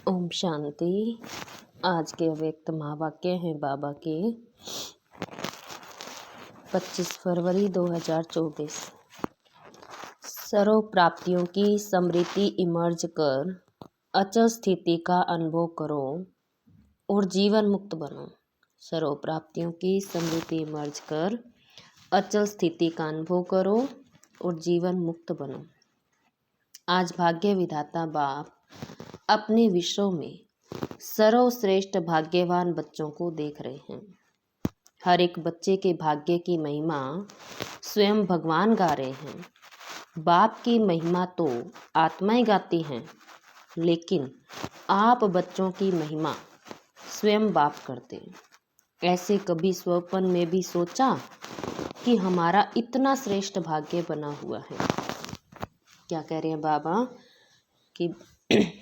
ओम शांति। आज के अव्यक्त महावाक्य हैं बाबा के 25 फरवरी 2024। सर्व प्राप्तियों की समृद्धि इमर्ज कर अचल स्थिति का अनुभव करो और जीवन मुक्त बनो। सर्व प्राप्तियों की समृद्धि इमर्ज कर अचल स्थिति का अनुभव करो और जीवन मुक्त बनो। आज भाग्य विधाता बाप अपने विश्व में सर्वश्रेष्ठ भाग्यवान बच्चों को देख रहे हैं। हर एक बच्चे के भाग्य की महिमा स्वयं भगवान गा रहे हैं। बाप की महिमा तो आत्माएं गाती हैं, लेकिन आप बच्चों की महिमा स्वयं बाप करते। ऐसे कभी स्वप्न में भी सोचा कि हमारा इतना श्रेष्ठ भाग्य बना हुआ है? क्या कह रहे हैं बाबा कि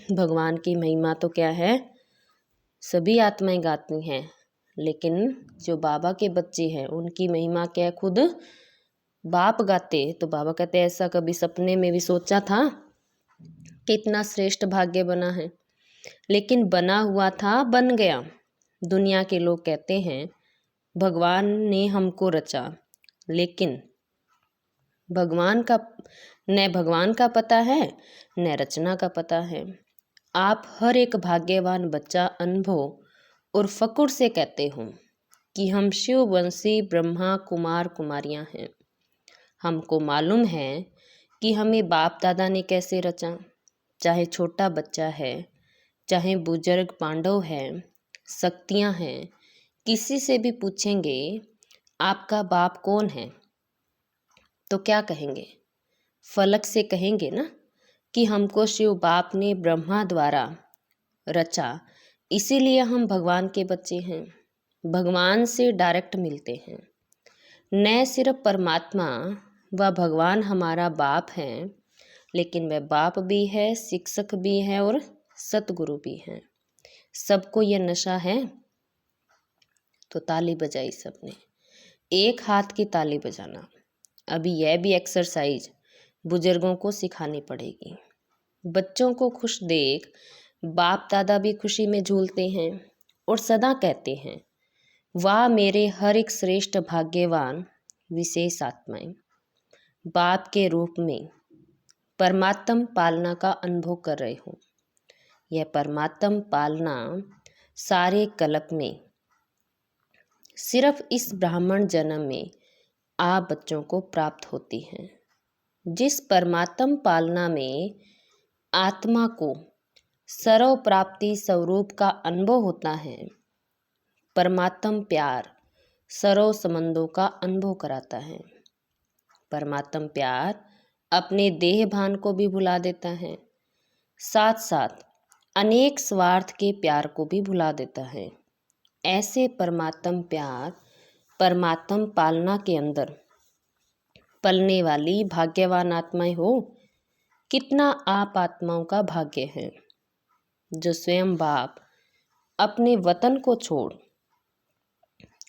भगवान की महिमा तो क्या है, सभी आत्माएं गाती हैं, लेकिन जो बाबा के बच्चे हैं उनकी महिमा क्या है, खुद बाप गाते। तो बाबा कहते हैं ऐसा कभी सपने में भी सोचा था कि इतना श्रेष्ठ भाग्य बना है? लेकिन बना हुआ था, बन गया। दुनिया के लोग कहते हैं भगवान ने हमको रचा, लेकिन भगवान का पता है न रचना का पता है। आप हर एक भाग्यवान बच्चा अनुभव और फकुर से कहते हो कि हम शिववंशी ब्रह्मा कुमार कुमारियां हैं। हमको मालूम है कि हमें बाप दादा ने कैसे रचा। चाहे छोटा बच्चा है, चाहे बुजुर्ग पांडव है, शक्तियां हैं, किसी से भी पूछेंगे आपका बाप कौन है तो क्या कहेंगे? फलक से कहेंगे ना कि हमको शिव बाप ने ब्रह्मा द्वारा रचा, इसीलिए हम भगवान के बच्चे हैं। भगवान से डायरेक्ट मिलते हैं। न सिर्फ परमात्मा व भगवान हमारा बाप है, लेकिन वह बाप भी है, शिक्षक भी है और सतगुरु भी है। सबको यह नशा है तो ताली बजाई सबने, एक हाथ की ताली बजाना। अभी यह भी एक्सरसाइज बुजुर्गों को सिखानी पड़ेगी। बच्चों को खुश देख बाप दादा भी खुशी में झूलते हैं और सदा कहते हैं वाह मेरे हर एक श्रेष्ठ भाग्यवान विशेष आत्माएं। बाप के रूप में परमात्म पालना का अनुभव कर रहे हो। यह परमात्म पालना सारे कल्प में सिर्फ इस ब्राह्मण जन्म में आप बच्चों को प्राप्त होती है। जिस परमात्म पालना में आत्मा को सर्व प्राप्ति स्वरूप का अनुभव होता है, परमात्म प्यार सर्व संबंधों का अनुभव कराता है। परमात्म प्यार अपने देह भान को भी भुला देता है, साथ साथ अनेक स्वार्थ के प्यार को भी भुला देता है। ऐसे परमात्म प्यार परमात्म पालना के अंदर पलने वाली भाग्यवान आत्माएं हो। कितना आप आत्माओं का भाग्य है जो स्वयं बाप अपने वतन को छोड़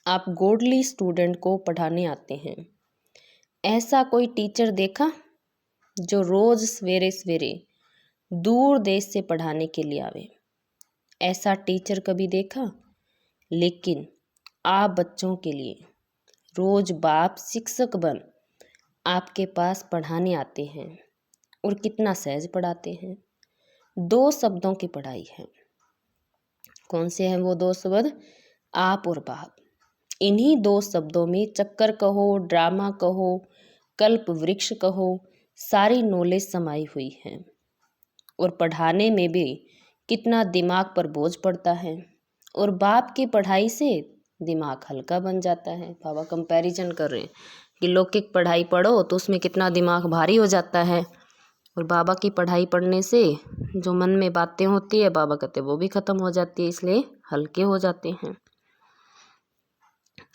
आप गोडली स्टूडेंट को पढ़ाने आते हैं। ऐसा कोई टीचर देखा जो रोज सवेरे सवेरे दूर देश से पढ़ाने के लिए आवे? ऐसा टीचर कभी देखा? लेकिन आप बच्चों के लिए रोज बाप शिक्षक बन आपके पास पढ़ाने आते हैं और कितना सहज पढ़ाते हैं। 2 शब्दों की पढ़ाई है। कौन से हैं वो 2 शब्द? आप और बाप। इन्हीं 2 शब्दों में चक्कर कहो, ड्रामा कहो, कल्प वृक्ष कहो, सारी नॉलेज समाई हुई है। और पढ़ाने में भी कितना दिमाग पर बोझ पड़ता है और बाप की पढ़ाई से दिमाग हल्का बन जाता है। बाबा कंपैरिजन कर रहे हैं कि लौकिक पढ़ाई पढ़ो तो उसमें कितना दिमाग भारी हो जाता है, और बाबा की पढ़ाई पढ़ने से जो मन में बातें होती है बाबा कहते वो भी खत्म हो जाती है, इसलिए हल्के हो जाते हैं।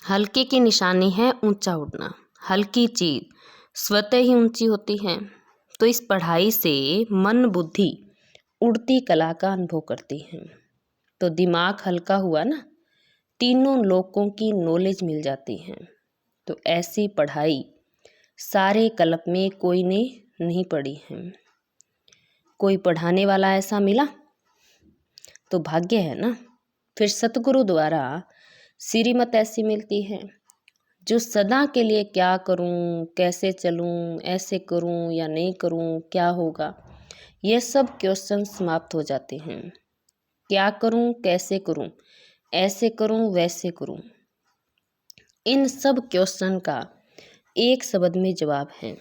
हल्के की निशानी है ऊंचा उड़ना। हल्की चीज स्वतः ही ऊंची होती है। तो इस पढ़ाई से मन बुद्धि उड़ती कला का अनुभव करती है। तो दिमाग हल्का हुआ ना, तीनों लोकों की नॉलेज मिल जाती है। तो ऐसी पढ़ाई सारे कल्प में कोई ने नहीं पढ़ी है। कोई पढ़ाने वाला ऐसा मिला? तो भाग्य है ना। फिर सतगुरु द्वारा श्रीमत ऐसी मिलती है जो सदा के लिए क्या करूं, कैसे चलूं, ऐसे करूं या नहीं करूं, क्या होगा, ये सब क्वेश्चन समाप्त हो जाते हैं। क्या करूं, कैसे करूं, ऐसे करूं, वैसे करूं, इन सब क्वेश्चन का एक शब्द में जवाब है।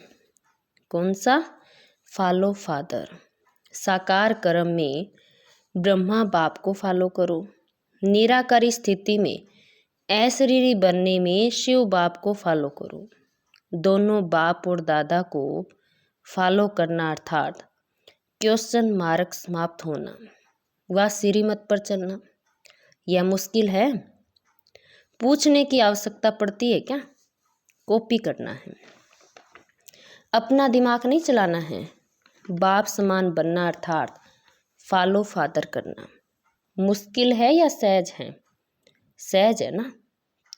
कौन सा? Follow father. साकार कर्म में ब्रह्मा बाप को फॉलो करो, निराकारी स्थिति में अशरीरी बनने में शिव बाप को फॉलो करो। दोनों बाप और दादा को फॉलो करना अर्थात क्वेश्चन मार्क समाप्त होना व श्रीमत पर चलना। यह मुश्किल है? पूछने की आवश्यकता पड़ती है क्या? कॉपी करना है, अपना दिमाग नहीं चलाना है। बाप समान बनना अर्थात फॉलो फादर करना मुश्किल है या सहज है? सहज है ना।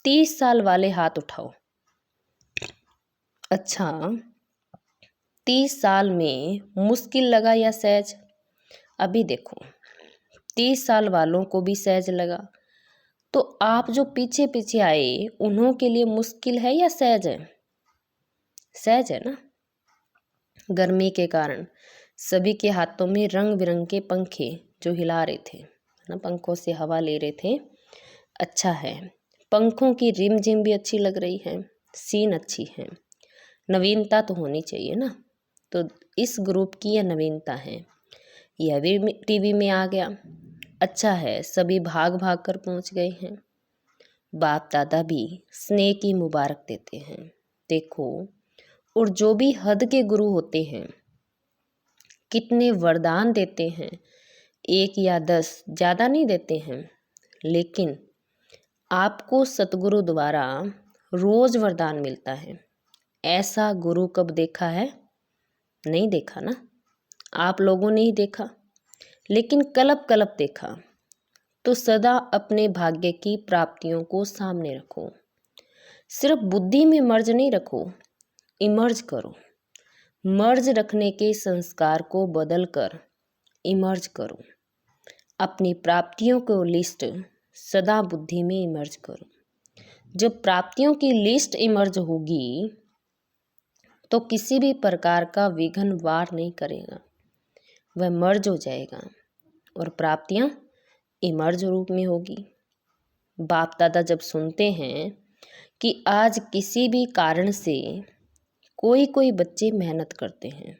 30 साल वाले हाथ उठाओ। अच्छा, 30 साल में मुश्किल लगा या सहज? अभी देखो, 30 साल वालों को भी सहज लगा, तो आप जो पीछे पीछे आए उन्हों के लिए मुश्किल है या सहज है? सहज है ना। गर्मी के कारण सभी के हाथों में रंग बिरंगे पंखे जो हिला रहे थे ना, पंखों से हवा ले रहे थे। अच्छा है, पंखों की रिमझिम भी अच्छी लग रही है, सीन अच्छी है। नवीनता तो होनी चाहिए ना, तो इस ग्रुप की यह नवीनता है। यह भी टीवी में आ गया। अच्छा है, सभी भाग भाग कर पहुंच गए हैं। बाप दादा भी स्नेह की मुबारक देते हैं। देखो, और जो भी हद के गुरु होते हैं कितने वरदान देते हैं, 1 या 10 ज़्यादा नहीं देते हैं, लेकिन आपको सतगुरु द्वारा रोज वरदान मिलता है। ऐसा गुरु कब देखा है? नहीं देखा ना, आप लोगों ने ही देखा, लेकिन कल्प कल्प देखा। तो सदा अपने भाग्य की प्राप्तियों को सामने रखो। सिर्फ बुद्धि में मर्ज नहीं रखो, इमर्ज करो। मर्ज रखने के संस्कार को बदल कर इमर्ज करो। अपनी प्राप्तियों को लिस्ट सदा बुद्धि में इमर्ज करो। जब प्राप्तियों की लिस्ट इमर्ज होगी तो किसी भी प्रकार का विघ्न वार नहीं करेगा, वह मर्ज हो जाएगा और प्राप्तियां इमर्ज रूप में होगी। बाप दादा जब सुनते हैं कि आज किसी भी कारण से कोई बच्चे मेहनत करते हैं,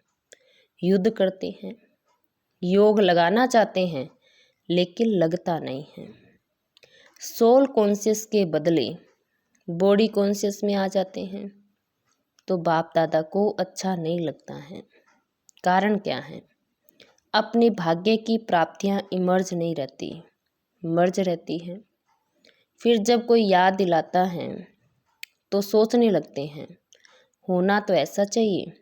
युद्ध करते हैं, योग लगाना चाहते हैं, लेकिन लगता नहीं है, सोल कॉन्शियस के बदले बॉडी कॉन्शियस में आ जाते हैं, तो बाप दादा को अच्छा नहीं लगता है। कारण क्या है? अपने भाग्य की प्राप्तियां इमर्ज नहीं रहती, मर्ज रहती हैं। फिर जब कोई याद दिलाता है तो सोचने लगते हैं होना तो ऐसा चाहिए।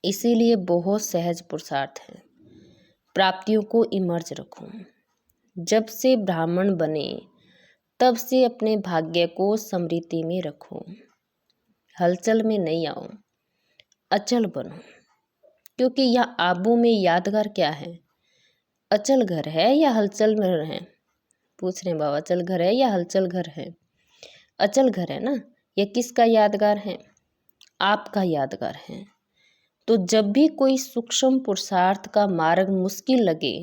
इसीलिए बहुत सहज पुरुषार्थ है, प्राप्तियों को इमर्ज रखो। जब से ब्राह्मण बने तब से अपने भाग्य को स्मृति में रखो। हलचल में नहीं आओ, अचल बनो। क्योंकि यह आबू में यादगार क्या है? अचल घर है या हलचल में है? पूछ रहे बाबा, अचल घर है या हलचल घर है? अचल घर है ना। यह किसका यादगार है? आपका यादगार है। तो जब भी कोई सूक्ष्म पुरुषार्थ का मार्ग मुश्किल लगे,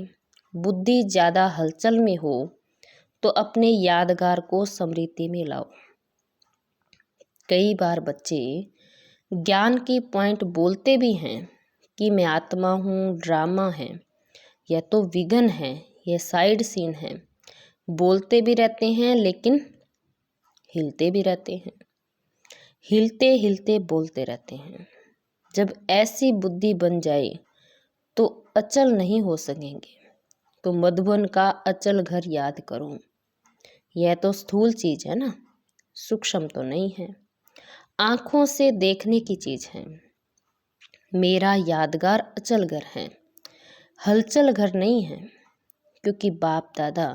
बुद्धि ज़्यादा हलचल में हो, तो अपने यादगार को स्मृति में लाओ। कई बार बच्चे ज्ञान की पॉइंट बोलते भी हैं कि मैं आत्मा हूँ, ड्रामा है, यह तो विघन है, यह साइड सीन है। बोलते भी रहते हैं लेकिन हिलते भी रहते हैं, हिलते हिलते बोलते रहते हैं। जब ऐसी बुद्धि बन जाए तो अचल नहीं हो सकेंगे। तो मधुबन का अचल घर याद करो। यह तो स्थूल चीज़ है ना, सूक्ष्म तो नहीं है, आँखों से देखने की चीज़ है। मेरा यादगार अचल घर है, हलचल घर नहीं है। क्योंकि बाप दादा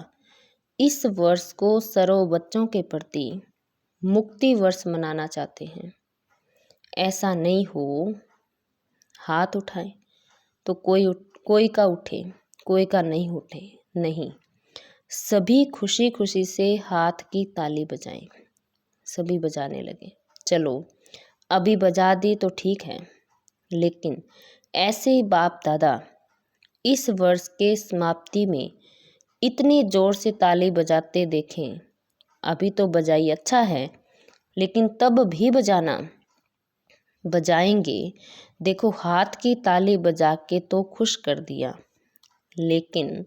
इस वर्ष को सर्व बच्चों के प्रति मुक्ति वर्ष मनाना चाहते हैं। ऐसा नहीं हो, हाथ उठाए तो कोई का उठे, कोई का नहीं उठे, नहीं, सभी खुशी खुशी से हाथ की ताली बजाएं। सभी बजाने लगे। चलो अभी बजा दी तो ठीक है, लेकिन ऐसे ही बाप दादा इस वर्ष के समाप्ति में इतनी जोर से ताली बजाते देखें। अभी तो बजाई अच्छा है, लेकिन तब भी बजाना, बजाएंगे। देखो हाथ की ताली बजा के तो खुश कर दिया, लेकिन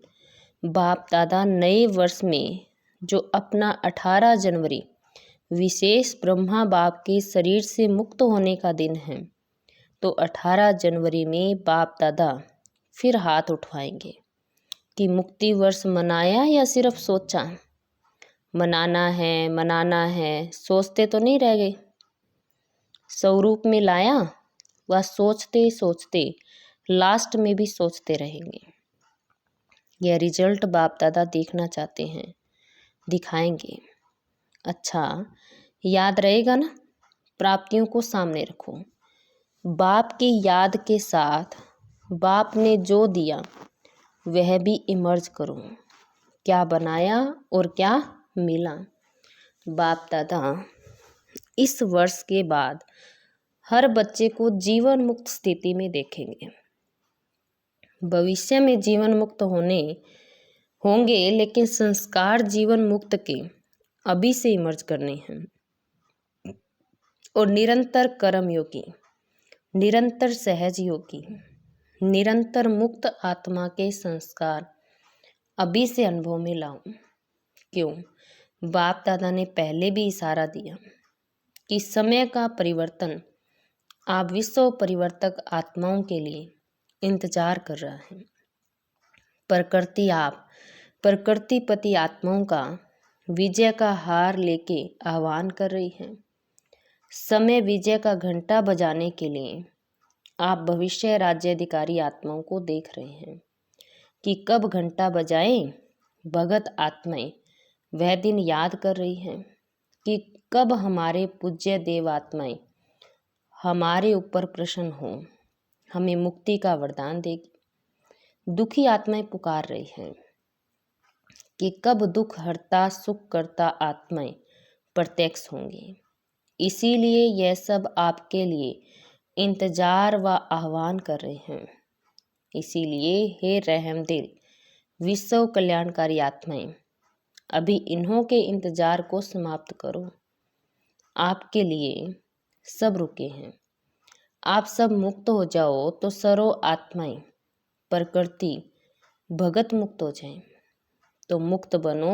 बाप दादा नए वर्ष में जो अपना 18 जनवरी विशेष ब्रह्मा बाप के शरीर से मुक्त होने का दिन है, तो 18 जनवरी में बाप दादा फिर हाथ उठवाएंगे कि मुक्ति वर्ष मनाया या सिर्फ सोचा। मनाना है, सोचते तो नहीं रह गए। स्वरूप में लाया, वह सोचते सोचते लास्ट में भी सोचते रहेंगे। यह रिजल्ट बाप दादा देखना चाहते हैं, दिखाएंगे। अच्छा याद रहेगा ना, प्राप्तियों को सामने रखो। बाप की याद के साथ बाप ने जो दिया वह भी इमर्ज करो। क्या बनाया और क्या मिला। बाप दादा इस वर्ष के बाद हर बच्चे को जीवन मुक्त स्थिति में देखेंगे। भविष्य में जीवन मुक्त होंगे, लेकिन संस्कार जीवन मुक्त के अभी से इमर्ज करने हैं। और निरंतर कर्म योगी, निरंतर सहज योगी, निरंतर मुक्त आत्मा के संस्कार अभी से अनुभव में लाऊं। क्यों? बाप दादा ने पहले भी इशारा दिया कि समय का परिवर्तन आप विश्व परिवर्तक आत्माओं के लिए इंतजार कर रहा है। प्रकृति आप प्रकृतिपति आत्माओं का विजय का हार लेके आह्वान कर रही है। समय विजय का घंटा बजाने के लिए आप भविष्य राज्याधिकारी आत्माओं को देख रहे हैं कि कब घंटा बजाएं। भगत आत्माएं वह दिन याद कर रही हैं कि कब हमारे पूज्य देव आत्माएं हमारे ऊपर प्रसन्न हो, हमें मुक्ति का वरदान देगी। दुखी आत्माएं पुकार रही हैं कि कब दुख हरता सुख करता आत्माएं प्रत्यक्ष होंगी। इसीलिए यह सब आपके लिए इंतजार व आह्वान कर रहे हैं। इसीलिए हे रहम दिल विश्व कल्याणकारी आत्माएं, अभी इन्हों के इंतजार को समाप्त करो। आपके लिए सब रुके हैं। आप सब मुक्त हो जाओ तो सरो आत्माएं प्रकृति भगत मुक्त हो जाएं। तो मुक्त बनो,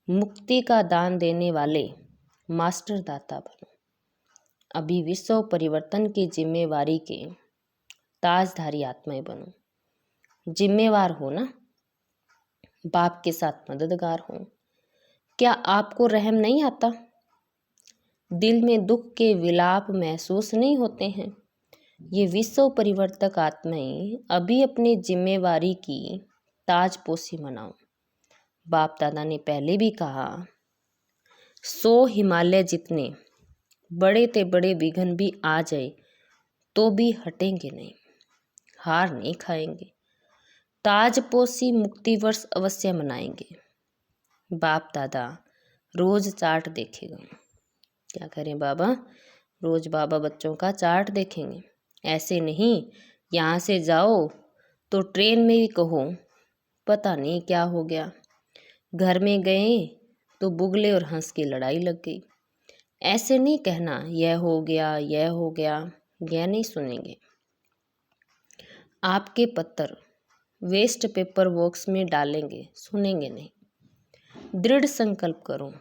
मुक्ति का दान देने वाले मास्टर दाता बनो। अभी विश्व परिवर्तन की जिम्मेवारी के ताजधारी आत्माएं बनो। जिम्मेवार हो ना, बाप के साथ मददगार हो। क्या आपको रहम नहीं आता? दिल में दुख के विलाप महसूस नहीं होते हैं? ये विश्व परिवर्तक आत्माएं अभी अपनी जिम्मेवारी की ताजपोशी मनाओ। बाप दादा ने पहले भी कहा, 100 हिमालय जितने बड़े ते बड़े विघ्न भी आ जाए तो भी हटेंगे नहीं, हार नहीं खाएंगे। ताजपोशी मुक्ति वर्ष अवश्य मनाएंगे। बाप दादा रोज चार्ट देखेगा। क्या करें बाबा? रोज बाबा बच्चों का चार्ट देखेंगे। ऐसे नहीं यहाँ से जाओ तो ट्रेन में भी कहो पता नहीं क्या हो गया, घर में गए तो बुगले और हंस की लड़ाई लग गई। ऐसे नहीं कहना यह हो गया, यह हो गया, यह नहीं सुनेंगे। आपके पत्थर वेस्ट पेपर बॉक्स में डालेंगे, सुनेंगे नहीं। दृढ़ संकल्प करो,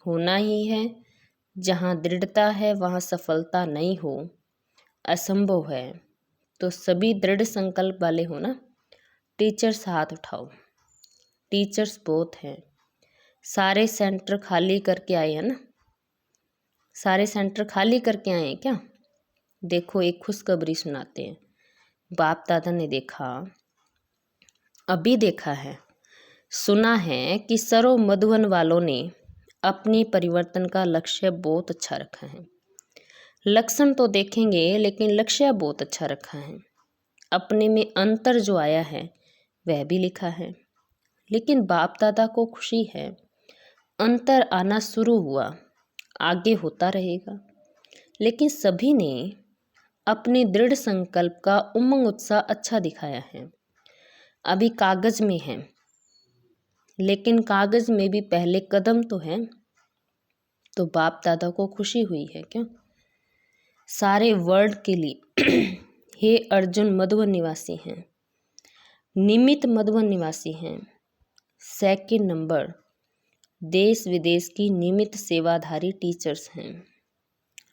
होना ही है। जहाँ दृढ़ता है वहाँ सफलता नहीं हो, असंभव है। तो सभी दृढ़ संकल्प वाले हो ना। टीचर्स हाथ उठाओ। टीचर्स बहुत हैं। सारे सेंटर खाली करके आए हैं ना? सारे सेंटर खाली करके आए हैं क्या? देखो एक खुशखबरी सुनाते हैं। बाप दादा ने अभी देखा है, सुना है कि सरो मधुबन वालों ने अपनी परिवर्तन का लक्ष्य बहुत अच्छा रखा है। लक्षण तो देखेंगे लेकिन लक्ष्य बहुत अच्छा रखा है। अपने में अंतर जो आया है वह भी लिखा है। लेकिन बाप दादा को खुशी है, अंतर आना शुरू हुआ, आगे होता रहेगा। लेकिन सभी ने अपने दृढ़ संकल्प का उमंग उत्साह अच्छा दिखाया है। अभी कागज में है, लेकिन कागज में भी पहले कदम तो है। तो बाप दादा को खुशी हुई है क्यों? सारे वर्ल्ड के लिए हे अर्जुन मधुबन निवासी हैं, निमित मधुबन निवासी हैं। सेकंड नंबर देश विदेश की निमित सेवाधारी टीचर्स हैं।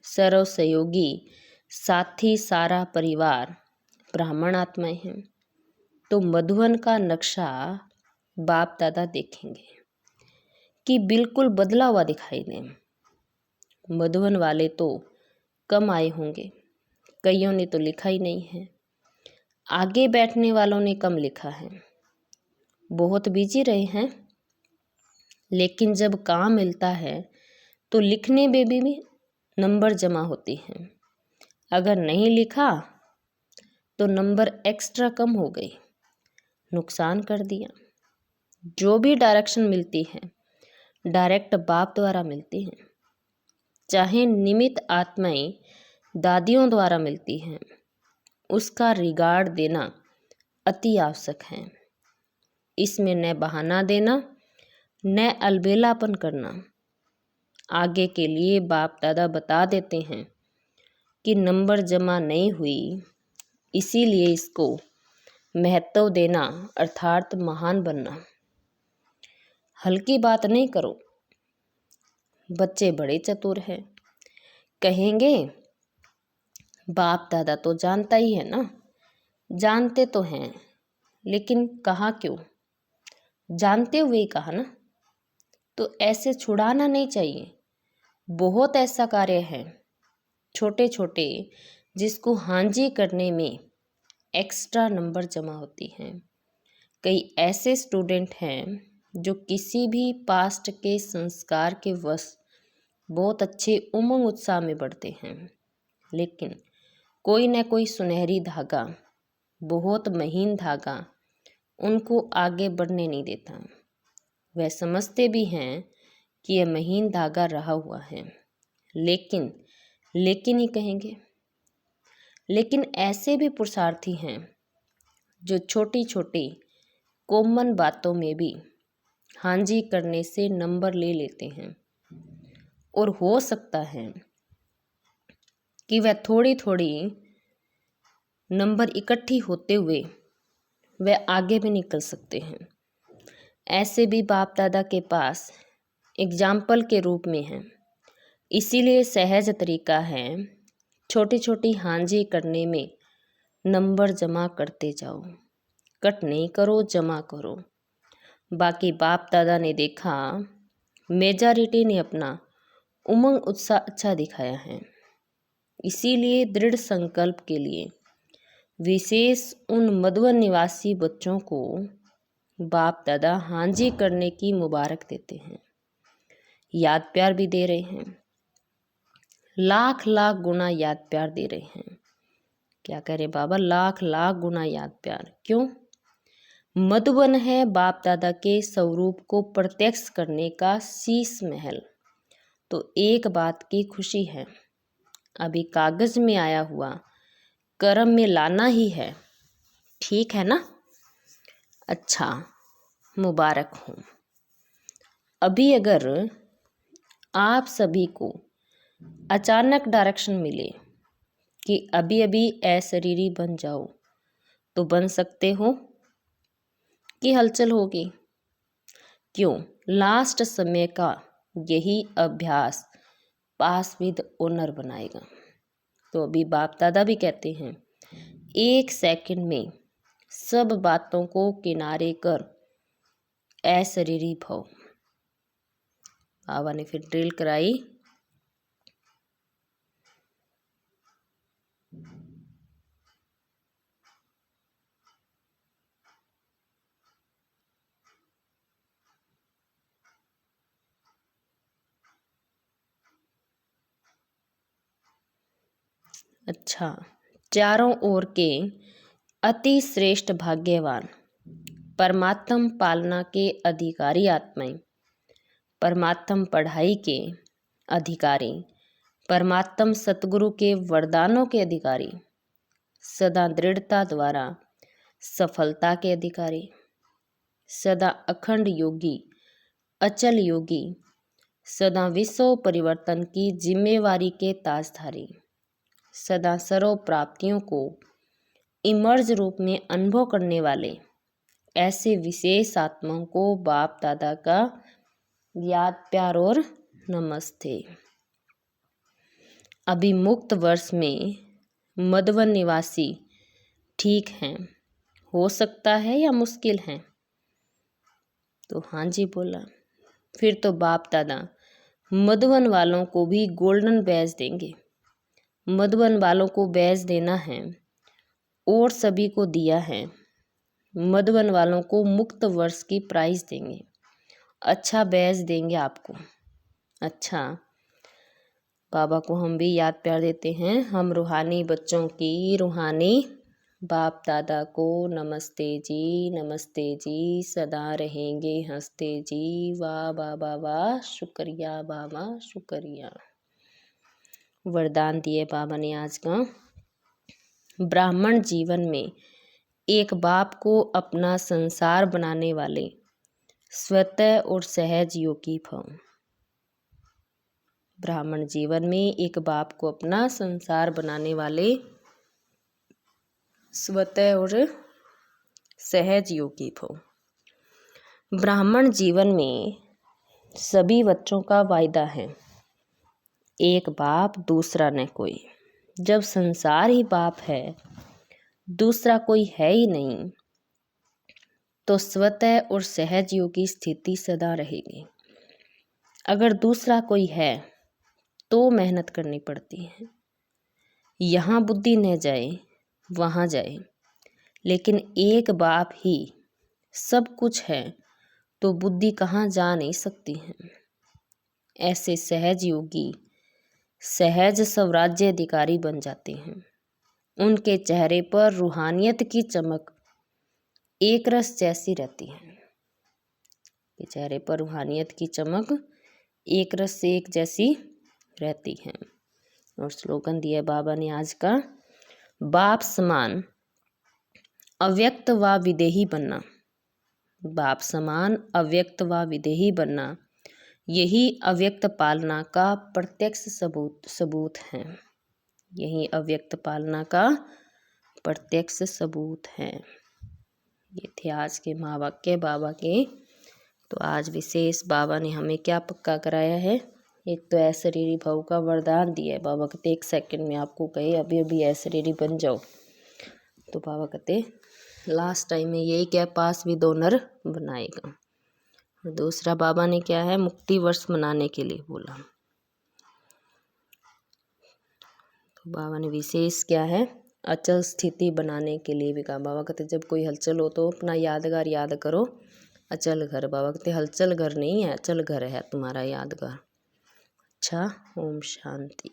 सर्व सहयोगी साथी सारा परिवार ब्राह्मण आत्माएं हैं। तो मधुबन का नक्शा बाप दादा देखेंगे कि बिल्कुल बदला हुआ दिखाई दे। मधुबन वाले तो कम आए होंगे, कईयों ने तो लिखा ही नहीं है। आगे बैठने वालों ने कम लिखा है, बहुत बिजी रहे हैं। लेकिन जब काम मिलता है तो लिखने में भी नंबर जमा होती हैं। अगर नहीं लिखा तो नंबर एक्स्ट्रा कम हो गई, नुकसान कर दिया। जो भी डायरेक्शन मिलती है डायरेक्ट बाप द्वारा मिलती हैं, चाहे निमित्त आत्माएं दादियों द्वारा मिलती हैं, उसका रिगार्ड देना अति आवश्यक है। इसमें न बहाना देना, न अलबेलापन करना। आगे के लिए बाप दादा बता देते हैं कि नंबर जमा नहीं हुई, इसीलिए इसको महत्व देना अर्थात महान बनना। हल्की बात नहीं करो। बच्चे बड़े चतुर हैं, कहेंगे बाप दादा तो जानता ही है ना। जानते तो हैं, लेकिन कहा क्यों? जानते हुए ही कहा ना। तो ऐसे छुड़ाना नहीं चाहिए। बहुत ऐसा कार्य है छोटे छोटे जिसको हांजी करने में एक्स्ट्रा नंबर जमा होती हैं। कई ऐसे स्टूडेंट हैं जो किसी भी पास्ट के संस्कार के वश बहुत अच्छे उमंग उत्साह में बढ़ते हैं, लेकिन कोई न कोई सुनहरी धागा, बहुत महीन धागा उनको आगे बढ़ने नहीं देता। वह समझते भी हैं कि यह महीन धागा रहा हुआ है, लेकिन ही कहेंगे। लेकिन ऐसे भी पुरुषार्थी हैं जो छोटी छोटी कॉमन बातों में भी हांजी करने से नंबर ले लेते हैं, और हो सकता है कि वह थोड़ी थोड़ी नंबर इकट्ठी होते हुए वह आगे भी निकल सकते हैं। ऐसे भी बाप दादा के पास एग्जाम्पल के रूप में हैं। इसीलिए सहज तरीका है, छोटी छोटी हांजी करने में नंबर जमा करते जाओ। कट नहीं करो, जमा करो। बाकी बाप दादा ने देखा मेजॉरिटी ने अपना उमंग उत्साह अच्छा दिखाया है। इसीलिए दृढ़ संकल्प के लिए विशेष उन मधुबन निवासी बच्चों को बाप दादा हांजी करने की मुबारक देते हैं, याद प्यार भी दे रहे हैं। लाख लाख गुना याद प्यार दे रहे हैं। क्या कह रहे बाबा? लाख लाख गुना याद प्यार। क्यों? मधुबन है बाप दादा के स्वरूप को प्रत्यक्ष करने का शीश महल। तो एक बात की खुशी है, अभी कागज में आया हुआ कर्म में लाना ही है। ठीक है ना? अच्छा, मुबारक हो। अभी अगर आप सभी को अचानक डायरेक्शन मिले कि अभी अभी अशरीरी बन जाओ, तो बन सकते हो कि हलचल होगी? क्यों? लास्ट समय का यही अभ्यास पास विद ओनर बनाएगा। तो अभी बाप दादा भी कहते हैं, 1 सेकंड में सब बातों को किनारे कर अशरीरी भव। बाबा ने फिर ड्रिल कराई। अच्छा, चारों ओर के अति श्रेष्ठ भाग्यवान परमात्म पालना के अधिकारी आत्माएं, परमात्म पढ़ाई के अधिकारी, परमात्म सतगुरु के वरदानों के अधिकारी, सदा दृढ़ता द्वारा सफलता के अधिकारी, सदा अखंड योगी, अचल योगी, सदा विश्व परिवर्तन की जिम्मेवारी के ताजधारी, सदा सर्व प्राप्तियों को इमर्ज रूप में अनुभव करने वाले ऐसे विशेष आत्माओं को बाप दादा का याद प्यार और नमस्ते। अभी मुक्त वर्ष में मधुवन निवासी ठीक हैं, हो सकता है या मुश्किल है? तो हाँ जी बोला। फिर तो बाप दादा मधुवन वालों को भी गोल्डन बैज देंगे। मधुवन वालों को बैज देना है और सभी को दिया है। मधुवन वालों को मुक्त वर्ष की प्राइज देंगे, अच्छा बैज देंगे आपको। अच्छा, बाबा को हम भी याद प्यार देते हैं। हम रूहानी बच्चों की रूहानी बाप दादा को नमस्ते जी, सदा रहेंगे हंसते जी, वाह बाबा वाह, शुक्रिया बाबा शुक्रिया। वरदान दिए बाबा ने आज का। ब्राह्मण जीवन में एक बाप को अपना संसार बनाने वाले स्वतः और सहज योगी भव। ब्राह्मण जीवन में एक बाप को अपना संसार बनाने वाले स्वतः और सहज योगी भव। ब्राह्मण जीवन में सभी बच्चों का वायदा है, एक बाप दूसरा न कोई। जब संसार ही बाप है, दूसरा कोई है ही नहीं, तो स्वतः और सहज योगी स्थिति सदा रहेगी। अगर दूसरा कोई है तो मेहनत करनी पड़ती है। यहाँ बुद्धि न जाए वहाँ जाए, लेकिन एक बाप ही सब कुछ है तो बुद्धि कहाँ जा नहीं सकती है। ऐसे सहज योगी सहज स्वराज्य अधिकारी बन जाते हैं। उनके चेहरे पर रूहानियत की चमक एक रस जैसी रहती है। के चेहरे पर रूहानियत की चमक एक रस से एक जैसी रहती है। और स्लोगन दिया बाबा ने आज का, बाप समान अव्यक्त व विदेही बनना। बाप समान अव्यक्त व विदेही बनना, यही अव्यक्त पालना का प्रत्यक्ष सबूत है। यही अव्यक्त पालना का प्रत्यक्ष सबूत है। ये थे आज के महावाक्य बाबा के। तो आज विशेष बाबा ने हमें क्या पक्का कराया है? एक तो अशरीरी भव का वरदान दिया है। बाबा कहते 1 सेकंड में आपको कहे अभी अभी अशरीरी बन जाओ, तो बाबा कहते लास्ट टाइम में यही क्या, पास विद ऑनर बनाएगा। और दूसरा बाबा ने क्या है, मुक्ति वर्ष मनाने के लिए बोला। तो बाबा ने विशेष क्या है, अचल स्थिति बनाने के लिए भी कहा। बाबा कहते जब कोई हलचल हो तो अपना यादगार याद करो, अचल घर। बाबा कहते हलचल घर नहीं है, अचल घर है तुम्हारा यादगार। अच्छा, ओम शांति।